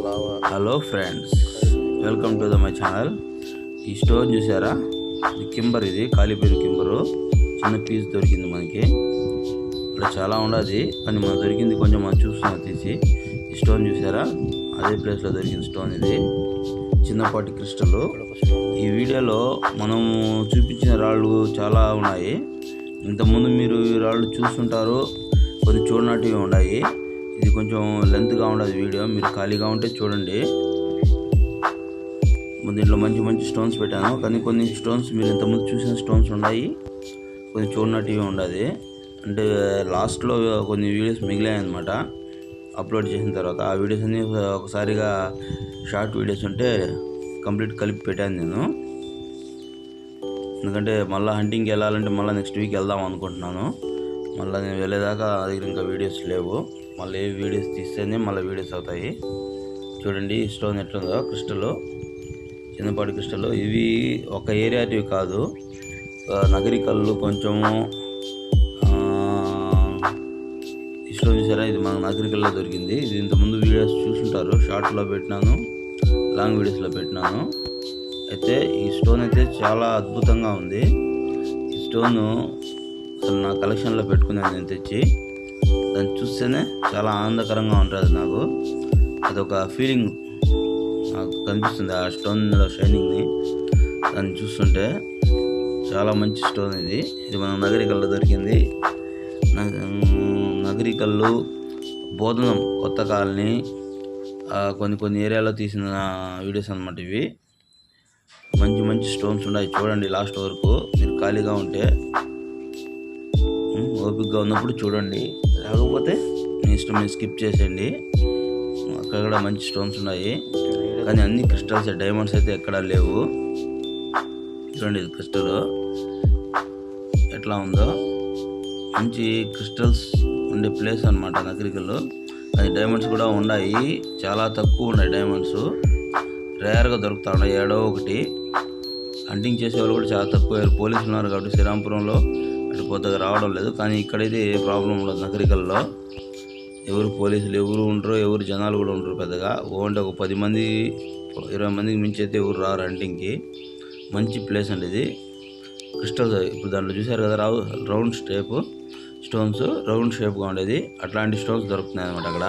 Hello friends, welcome to my channel. ఈ stone చూసారా? ఇది కింబర్, ఇది కాలిపోయిన కింబరు. చిన్న పీస్ దొరికింది మనకి. ఇక్కడ చాలా ఉండదు, కానీ మనకు దొరికింది కొంచెం మనం చూస్తున్నాం తీసి. ఈ స్టోన్ చూసారా? అదే ప్లేస్లో దొరికింది స్టోన్. ఇది చిన్నపాటి క్రిస్టల్. ఈ వీడియోలో మనం చూపించిన రాళ్ళు చాలా ఉన్నాయి. ఇంతకుముందు మీరు ఈ రాళ్ళు చూస్తుంటారు, కొన్ని చూడనట్టుగా ఉన్నాయి. ఇది కొంచెం లెంత్గా ఉండదు వీడియో, మీరు ఖాళీగా ఉంటే చూడండి. దీంట్లో మంచి మంచి స్టోన్స్ పెట్టాను, కానీ కొన్ని స్టోన్స్ మీరు ఇంతకుముందు చూసిన స్టోన్స్ ఉన్నాయి, కొన్ని చూడనట్టుగా ఉండదు. అంటే లాస్ట్లో కొన్ని వీడియోస్ మిగిలాయి అన్నమాట. అప్లోడ్ చేసిన తర్వాత ఆ వీడియోస్ అన్ని ఒకసారిగా షార్ట్ వీడియోస్ ఉంటే కంప్లీట్ కలిపి పెట్టాను నేను. ఎందుకంటే మళ్ళీ హంటింగ్కి వెళ్ళాలంటే మళ్ళీ నెక్స్ట్ వీక్ వెళ్దాం అనుకుంటున్నాను. మళ్ళీ నేను వెళ్ళేదాకా దగ్గర ఇంకా వీడియోస్ లేవు. మళ్ళీ వీడియోస్ తీస్తేనే మళ్ళీ వీడియోస్ అవుతాయి. చూడండి ఈ స్టోన్ ఎట్లుందో, క్రిస్టల్, చిన్నపాటి క్రిస్టల్. ఇవి ఒక ఏరియాటివి కాదు, నగరికల్లు కొంచెము. ఈ స్టోన్ చూసారా? ఇది మన నగరికల్లో దొరికింది. ఇది ఇంతకుముందు వీడియోస్ చూసుంటారు, షార్ట్లో పెట్టినాను, లాంగ్ వీడియోస్లో పెట్టినాను. అయితే ఈ స్టోన్ అయితే చాలా అద్భుతంగా ఉంది. ఈ స్టోను అసలు నా కలెక్షన్లో పెట్టుకున్నాను నేను తెచ్చి. దాన్ని చూస్తేనే చాలా ఆనందకరంగా ఉంటుంది నాకు. అదొక ఫీలింగ్ నాకు కనిపిస్తుంది ఆ స్టోన్లో షైనింగ్ని. దాన్ని చూస్తుంటే చాలా మంచి స్టోన్ ఇది. ఇది మన నగరికల్లో దొరికింది. నగరికల్లు, బోధనం, కొత్త కాలనీ, కొన్ని ఏరియాలో తీసిన వీడియోస్ అన్నమాట ఇవి. మంచి మంచి స్టోన్స్ ఉన్నాయి. చూడండి లాస్ట్ వరకు. మీరు ఖాళీగా ఉంటే, ఓపికగా ఉన్నప్పుడు చూడండి, లేకపోతే మీ ఇష్టం, మీరు స్కిప్ చేసేయండి. అక్కడ కూడా మంచి స్టోన్స్ ఉన్నాయి, కానీ అన్ని క్రిస్టల్స్, డైమండ్స్ అయితే ఎక్కడా లేవు. చూడండి ఇది క్రిస్టల్ ఎట్లా ఉందో. మంచి క్రిస్టల్స్ ఉండే ప్లేస్ అన్నమాట నగరికల్లో. కానీ డైమండ్స్ కూడా ఉన్నాయి, చాలా తక్కువ ఉన్నాయి డైమండ్స్. రేర్గా దొరుకుతా ఉన్నాయి, ఏడో ఒకటి. హంటింగ్ చేసేవాళ్ళు కూడా చాలా తక్కువ. పోలీసులు ఉన్నారు కాబట్టి శ్రీరాంపురంలో అటు కొత్తగా రావడం లేదు. కానీ ఇక్కడైతే ఏ ప్రాబ్లం ఉండదు. నగరికల్లో ఎవరు పోలీసులు ఎవరు ఉండరు, ఎవరు జనాలు కూడా ఉండరు పెద్దగా. ఓన్లీ ఒక 10 మంది 20 మందికి మించి అయితే ఎవరు రారు హంటింగ్కి. మంచి ప్లేస్ అండి ఇది. క్రిస్టల్స్ ఇప్పుడు దాంట్లో చూసారు కదా, రౌండ్ షేప్ స్టోన్స్, రౌండ్ షేప్గా ఉండేది. అట్లాంటి స్టోన్స్ దొరుకుతున్నాయి అన్నమాట అక్కడ.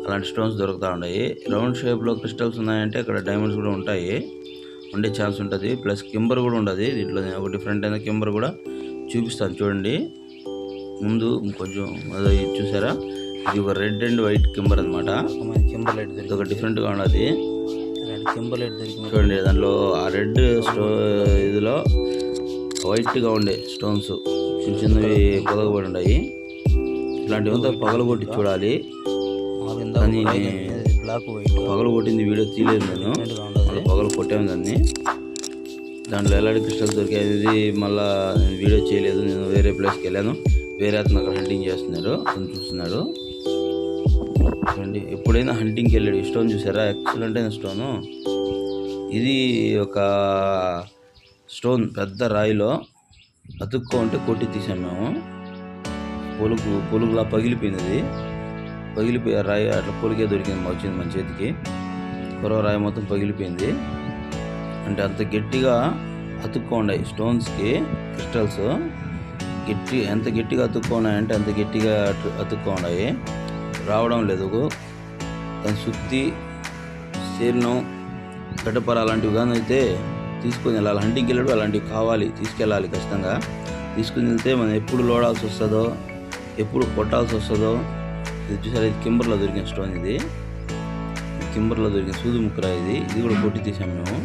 అలాంటి స్టోన్స్ దొరుకుతూ ఉన్నాయి. రౌండ్ షేప్లో క్రిస్టల్స్ ఉన్నాయంటే అక్కడ డైమండ్స్ కూడా ఉంటాయి, ఉండే ఛాన్స్ ఉంటుంది. ప్లస్ కింబర్ కూడా ఉండదు దీంట్లో. నేను ఒక డిఫరెంట్ అయిన కింబర్ కూడా చూపిస్తాను చూడండి. ముందు కొంచెం అది చూసారా? ఇది ఒక రెడ్ అండ్ వైట్ కింబర్ అనమాట. ఇది ఒక డిఫరెంట్గా ఉన్నది. చూడండి దాంట్లో ఆ రెడ్ ఇదిలో వైట్గా ఉండే స్టోన్స్ చిన్న చిన్నవి పొదగబడి ఉన్నాయి. ఇట్లాంటివంతా పగలగొట్టి చూడాలి. కానీ పగలు కొట్టింది వీడియో తీయలేదు నేను, పగలు కొట్టాను దాన్ని. దాంట్లో ఎలాంటి క్రిస్టల్స్ దొరికేది మళ్ళీ నేను వీడియో చేయలేదు. నేను వేరే ప్లేస్కి వెళ్ళాను, వేరే అతను అక్కడ హంటింగ్ చేస్తున్నారు, అతను చూస్తున్నాడు. చూడండి ఎప్పుడైనా హంటింగ్కి వెళ్ళాడు. ఈ స్టోన్ చూసారా? ఎక్సలెంట్ అయిన స్టోను ఇది. ఒక స్టోన్ పెద్ద రాయిలో అతుక్కో ఉంటే కొట్టి తీసాం మేము. పొలుగులా పగిలిపోయినది. పగిలిపోయి రాయి అట్లా పొలిగే దొరికింది, వచ్చింది మన చేతికి. కొరవ రాయి మొత్తం పగిలిపోయింది. అంటే అంత గట్టిగా అతుక్కోండాయి స్టోన్స్కి క్రిస్టల్స్. ఎంత గట్టిగా అతుక్కున్నాయంటే అంత గట్టిగా అతుక్కోండాయి, రావడం లేదు. దాని సుత్తి, శీర్ణం, గడ్డపర అలాంటివి కానీ అయితే తీసుకుని వెళ్ళాలి. హంటింగ్కి వెళ్ళాడు అలాంటివి కావాలి, తీసుకెళ్ళాలి ఖచ్చితంగా. తీసుకుని వెళ్తే మనం ఎప్పుడు లోడాల్సి వస్తుందో, ఎప్పుడు కొట్టాల్సి వస్తుందో. ఇది చూసారా? ఇది కింబర్లో దొరికిన స్టోన్. ఇది కింబర్లో దొరికిన సూది ముక్కరా. ఇది కూడా కొట్టి తీసాము మేము.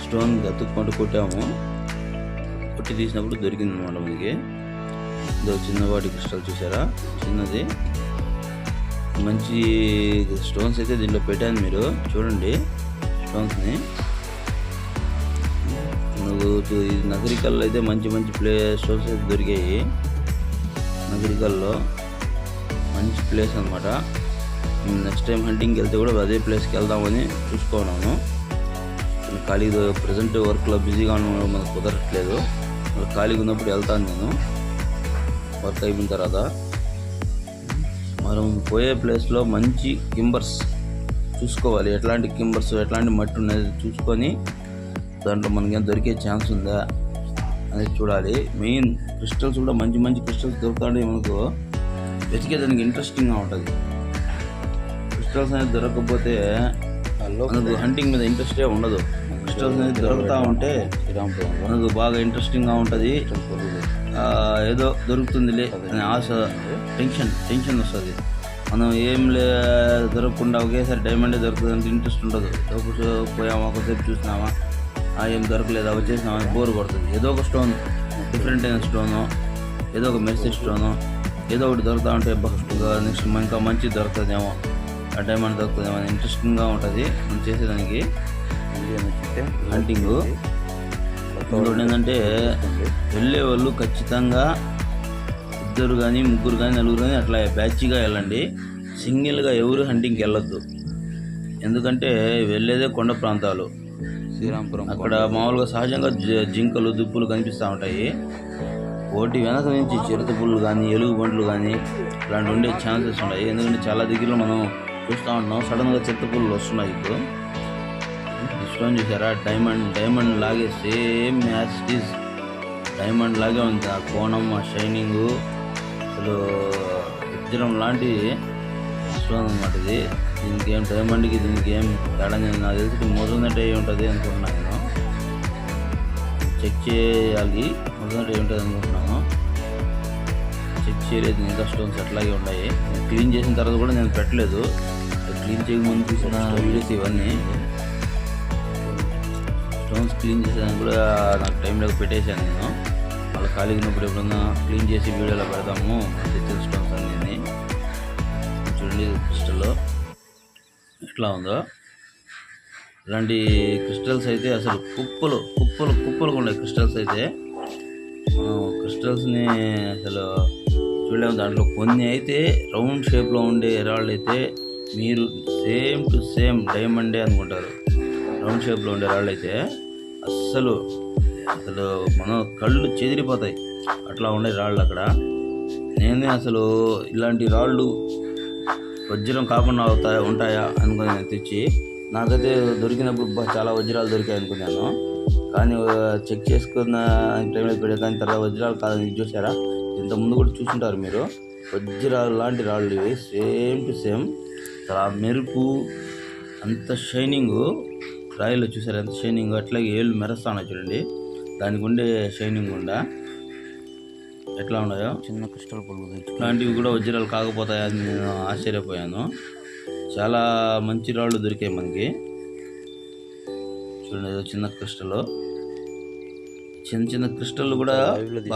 స్టోన్ అతుక్కుంటూ కొట్టాము, కొట్టి తీసినప్పుడు దొరికింది అనమాట మనకి. ఇదో చిన్నవాటి క్రిస్టల్ చూసారా? చిన్నది. మంచి స్టోన్స్ అయితే దీంట్లో పెట్టాను, మీరు చూడండి స్టోన్స్ని. నగరికల్లో అయితే మంచి మంచి స్టోన్స్ అయితే దొరికాయి. నగరికల్లో మంచి ప్లేస్ అనమాట. నెక్స్ట్ టైం హంటింగ్కి వెళ్తే కూడా అదే ప్లేస్కి వెళ్దామని చూసుకున్నాను. ఖాళీగా ప్రజెంట్ వర్క్లో బిజీగా ఉన్న మనకు కుదరట్లేదు. ఖాళీగా ఉన్నప్పుడు వెళ్తాను నేను, వర్క్ అయిపోయిన తర్వాత. మనం పోయే ప్లేస్లో మంచి కింబర్స్ చూసుకోవాలి, ఎట్లాంటి కింబర్స్ ఎట్లాంటి మట్టి ఉన్నది చూసుకొని దాంట్లో మనకేం దొరికే ఛాన్స్ ఉందా అనేది చూడాలి. మెయిన్ క్రిస్టల్స్ కూడా మంచి మంచి క్రిస్టల్స్ దొరుకుతాయి మనకు, వెతికేదానికి ఇంట్రెస్టింగ్గా ఉంటుంది. క్రిస్టల్స్ అనేది దొరకకపోతే మనకు హంటింగ్ మీద ఇంట్రెస్టే ఉండదు. క్రిస్టల్స్ అనేది దొరుకుతూ ఉంటే మనకు బాగా ఇంట్రెస్టింగ్గా ఉంటుంది. ఏదో దొరుకుతుందిలే అనే ఆశ, టెన్షన్ వస్తుంది. మనం ఏం దొరకకుండా ఒకేసారి డైమండే దొరుకుతుంది అంటే ఇంట్రెస్ట్ ఉండదు. పోయామా ఒకసేపు చూసినామా, ఏం దొరకలేదా వచ్చేసినామా బోర్ కొడుతుంది. ఏదో ఒక స్టోన్, డిఫరెంట్ అయిన స్టోను, ఏదో ఒక మెర్సీ స్టోను, ఏదో ఒకటి దొరుకుతూ ఉంటే నెక్స్ట్ ఇంకా మంచి దొరుకుతుందేమో, ఆ డైమండ్ దొరుకుతుందేమో అని ఇంట్రెస్టింగ్గా ఉంటుంది మనం చేసేదానికి హంటింగ్. ఇంకోటి ఏంటంటే వెళ్ళే వాళ్ళు ఖచ్చితంగా 2 కానీ 3 కానీ 4 కానీ అట్లా బ్యాచ్గా వెళ్ళండి. సింగిల్గా ఎవరు హంటింగ్కి వెళ్ళొద్దు. ఎందుకంటే వెళ్ళేదే కొండ ప్రాంతాలు, శ్రీరాంపురం. అక్కడ మామూలుగా సహజంగా జింకలు దుప్పులు కనిపిస్తూ ఉంటాయి. ఒకటి వెనక నుంచి చిరుతపుళ్ళు కానీ ఎలుగుబంట్లు కానీ ఇలాంటి ఉండే ఛాన్సెస్ ఉన్నాయి. ఎందుకంటే చాలా దగ్గరలో మనం చూస్తూ ఉంటున్నాం, సడన్గా చిరుతపుళ్ళు వస్తున్నాయి. ఇప్పుడు స్టోన్ చూసారా, డైమండ్ లాగే same as it is diamond లాగే ఉంది. ఆ కోణం, ఆ షైనింగు, అసలు వజ్రం లాంటి స్టోన్ అన్నమాట ఇది. దీనికి ఏం డైమండ్కి దీనికి ఏం తేడా నాకు తెలిసి మొదలునట్టు అయి ఉంటుంది అనుకుంటున్నాను. నేను చెక్ చేయాలి, మొదలునట్టు అయి ఉంటుంది అనుకుంటున్నాను. చెక్ చేయలేదు, ఇంకా స్టోన్స్ అట్లాగే ఉన్నాయి. క్లీన్ చేసిన తర్వాత కూడా నేను పెట్టలేదు. క్లీన్ చేయకముందు చూసిన వీడియోస్ ఇవన్నీ. స్టోన్స్ క్లీన్ చేసేదానికి కూడా నాకు టైం లేక పెట్టేశాను నేను. మళ్ళీ ఖాళీగా ఉన్నప్పుడు ఎప్పుడన్నా క్లీన్ చేసి వీడియోలో పెడతాము తెచ్చిన స్టోన్స్ అన్నీ. చూడండి క్రిస్టల్లో ఎట్లా ఉందో. ఇలాంటి క్రిస్టల్స్ అయితే అసలు కుప్పలు ఉన్నాయి. క్రిస్టల్స్ అయితే మనం క్రిస్టల్స్ని అసలు చూడలేము. దాంట్లో కొన్ని అయితే రౌండ్ షేప్లో ఉండే రాళ్ళు అయితే మీరు సేమ్ టు సేమ్ డైమండే అనుకుంటారు. రౌండ్ షేప్లో ఉండే రాళ్ళు అయితే అస్సలు మన కళ్ళు చెదిరిపోతాయి, అట్లా ఉండే రాళ్ళు అక్కడ. నేనే అసలు ఇలాంటి రాళ్ళు వజ్రం కాకుండా ఉంటాయా అనుకుని నేను తెచ్చి, నాకైతే దొరికినప్పుడు చాలా వజ్రాలు దొరికాయి అనుకున్నాను. కానీ చెక్ చేసుకున్న టైంలో పెట్టే కానీ తర్వాత వజ్రాలు కాదని ఇది చూసారా, ఇంతకుముందు కూడా చూసుంటారు మీరు. వజ్రాలు లాంటి రాళ్ళు ఇవి, సేమ్ టు సేమ్. చాలా మెరుపు, అంత షైనింగు రాయిలో చూసారు ఎంత షైనింగ్. అట్లాగే ఏళ్ళు మెరుస్తాను చూడండి, దానికి ఉండే షైనింగ్ ఉండా ఎట్లా ఉన్నాయో. చిన్న క్రిస్టల్ పుల్లు ఇట్లాంటివి కూడా వజ్రాలు కాకపోతాయని నేను ఆశ్చర్యపోయాను. చాలా మంచి రాళ్ళు దొరికాయి మనకి. చూడండి, చిన్న క్రిస్టల్, చిన్న క్రిస్టల్ కూడా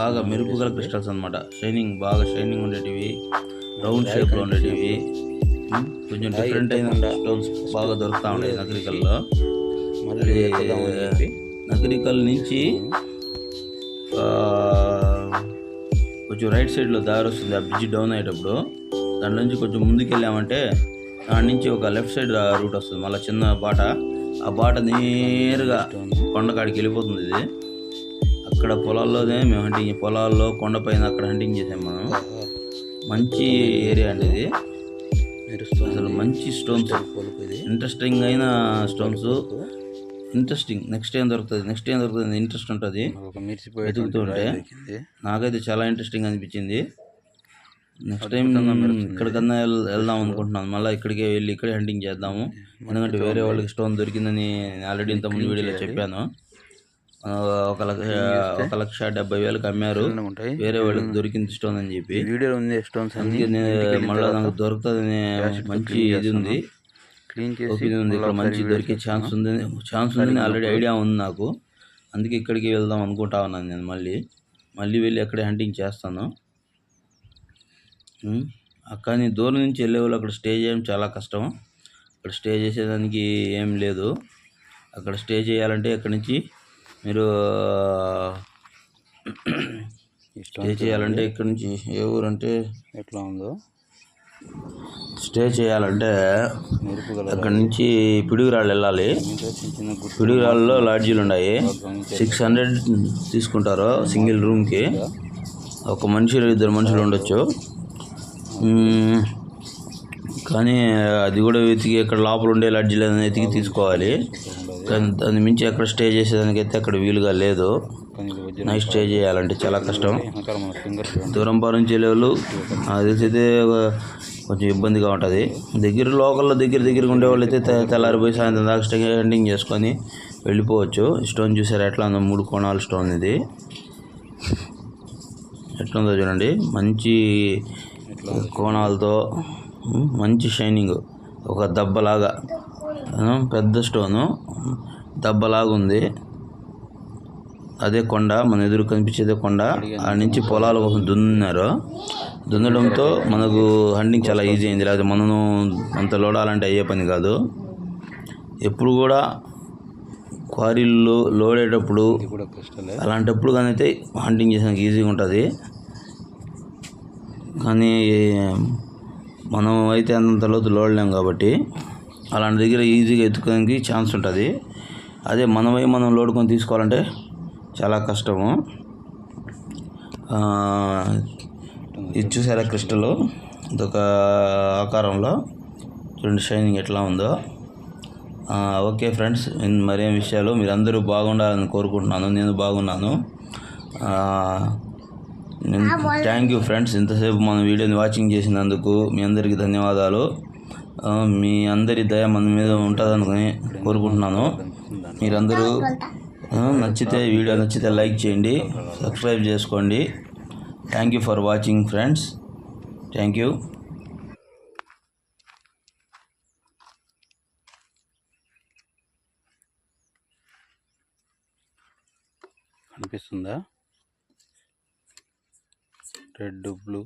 బాగా మెరుపు గల క్రిస్టల్స్ అనమాట. బాగా షైనింగ్ ఉండేటివి, రౌండ్ షేప్లో ఉండేటివి, కొంచెం డిఫరెంట్ అయిన స్టోన్స్ బాగా దొరుకుతూ ఉంటాయి నగరికల్లో. నగరికల్ నుంచి కొంచెం రైట్ సైడ్లో దారి వస్తుంది. ఆ బ్రిడ్జ్ డౌన్ అయ్యేటప్పుడు దాని నుంచి కొంచెం ముందుకు వెళ్ళామంటే దాని నుంచి ఒక లెఫ్ట్ సైడ్ రూట్ వస్తుంది. మళ్ళీ చిన్న బాట, ఆ బాట నేరుగా కొండకాడికి వెళ్ళిపోతుంది. ఇది అక్కడ పొలాల్లోనే మేము హంటింగ్, పొలాల్లో కొండపైన అక్కడ హంటింగ్ చేసాం మనం. మంచి ఏరియా అండి ఇది. అసలు మంచి స్టోన్స్, ఇంట్రెస్టింగ్ అయిన స్టోన్స్. ఇంట్రెస్టింగ్, నెక్స్ట్ ఏం దొరుకుతుంది ఇంట్రెస్ట్ ఉంటుంది వెతుకుతుంటే. నాకైతే చాలా ఇంట్రెస్టింగ్ అనిపించింది. నెక్స్ట్ టైం ఇక్కడికన్నా వెళ్దాం అనుకుంటున్నాను. మళ్ళీ ఇక్కడికే వెళ్ళి ఇక్కడే హంటింగ్ చేద్దాము. ఎందుకంటే వేరే వాళ్ళకి స్టోన్ దొరికిందని ఆల్రెడీ ఇంతకుముందు వీడియోలో చెప్పాను. 1,70,000కి అమ్మారు వేరే వాళ్ళకి దొరికింది స్టోన్ అని చెప్పి. అందుకే మళ్ళీ నాకు దొరుకుతుందనే మంచి ఇది ఉంది, ఒపీనియన్ ఉంది. ఇక్కడ మంచి దొరికే ఛాన్స్ ఉందని ఆల్రెడీ ఐడియా ఉంది నాకు. అందుకే ఇక్కడికి వెళ్దాం అనుకుంటా ఉన్నాను నేను. మళ్ళీ వెళ్ళి అక్కడే హంటింగ్ చేస్తాను. కానీ దూరం నుంచి వెళ్ళే వాళ్ళు అక్కడ స్టే చేయడం చాలా కష్టం. అక్కడ స్టే చేసేదానికి ఏం లేదు. అక్కడ స్టే చేయాలంటే అక్కడి నుంచి మీరు స్టే చేయాలంటే ఇక్కడి నుంచి ఏ ఊరంటే ఎట్లా ఉందో, స్టే చేయాలంటే అక్కడి నుంచి పిడుగురాళ్ళు వెళ్ళాలి. పిడుగురాళ్ళలో లాడ్జీలు ఉన్నాయి. 600 తీసుకుంటారు సింగిల్ రూమ్కి. ఒక మనిషి 2 మనుషులు ఉండొచ్చు. కానీ అది కూడా వెతికి ఎక్కడ లోపల ఉండే లడ్జీలు వెతికి తీసుకోవాలి. కానీ దాన్ని మించి ఎక్కడ స్టే చేసేదానికైతే అక్కడ వీలుగా లేదు. నైట్ స్టే చేయాలంటే చాలా కష్టం. దూరం నుంచి వెళ్ళేవాళ్ళు అది అయితే కొంచెం ఇబ్బందిగా ఉంటుంది. లోకల్లో దగ్గరగా ఉండేవాళ్ళు అయితే తెల్లారిపోయి సాయంత్రం దాకా స్టే ఎండింగ్ చేసుకొని వెళ్ళిపోవచ్చు. స్టోన్ చూసారు ఎట్లా ఉందో, 3 కోణాల స్టోన్ ఇది. ఎట్లుందో చూడండి, మంచి కోణాలతో మంచి షైనింగ్, ఒక దెబ్బలాగా పెద్ద స్టోను దెబ్బలాగా ఉంది. అదే కొండ, మన ఎదురు కనిపించేదే కొండ. ఆ నుంచి పొలాల కోసం దున్నడంతో మనకు హంటింగ్ చాలా ఈజీ అయింది. లేకపోతే మనం అంత లోడాలంటే అయ్యే పని కాదు. ఎప్పుడు కూడా క్వారీల్లో లోడేటప్పుడు అలాంటప్పుడు కానీ అయితే హంటింగ్ చేసానికి ఈజీగా ఉంటుంది. కానీ మనం అయితే అంత లోతు లోడలేం కాబట్టి అలాంటి దగ్గర ఈజీగా ఎత్తుకోవడానికి ఛాన్స్ ఉంటుంది. అదే మనం లోడుకొని తీసుకోవాలంటే చాలా కష్టము. ఇది చూసారా క్రిస్టల్, ఇదొక ఆకారంలో చూడండి షైనింగ్ ఎట్లా ఉందో. ఓకే ఫ్రెండ్స్, మరేం విషయాలు, మీరందరూ బాగుండాలని కోరుకుంటున్నాను. నేను బాగున్నాను. థ్యాంక్ యూ ఫ్రెండ్స్, ఇంతసేపు మన వీడియోని వాచింగ్ చేసినందుకు మీ అందరికీ ధన్యవాదాలు. మీ అందరి దయ మన మీద ఉంటుందని కోరుకుంటున్నాను. మీరందరూ వీడియో నచ్చితే లైక్ చేయండి, సబ్స్క్రైబ్ చేసుకోండి. Thank you for watching friends. Thank you. కనిపిస్తుందా? Red, blue.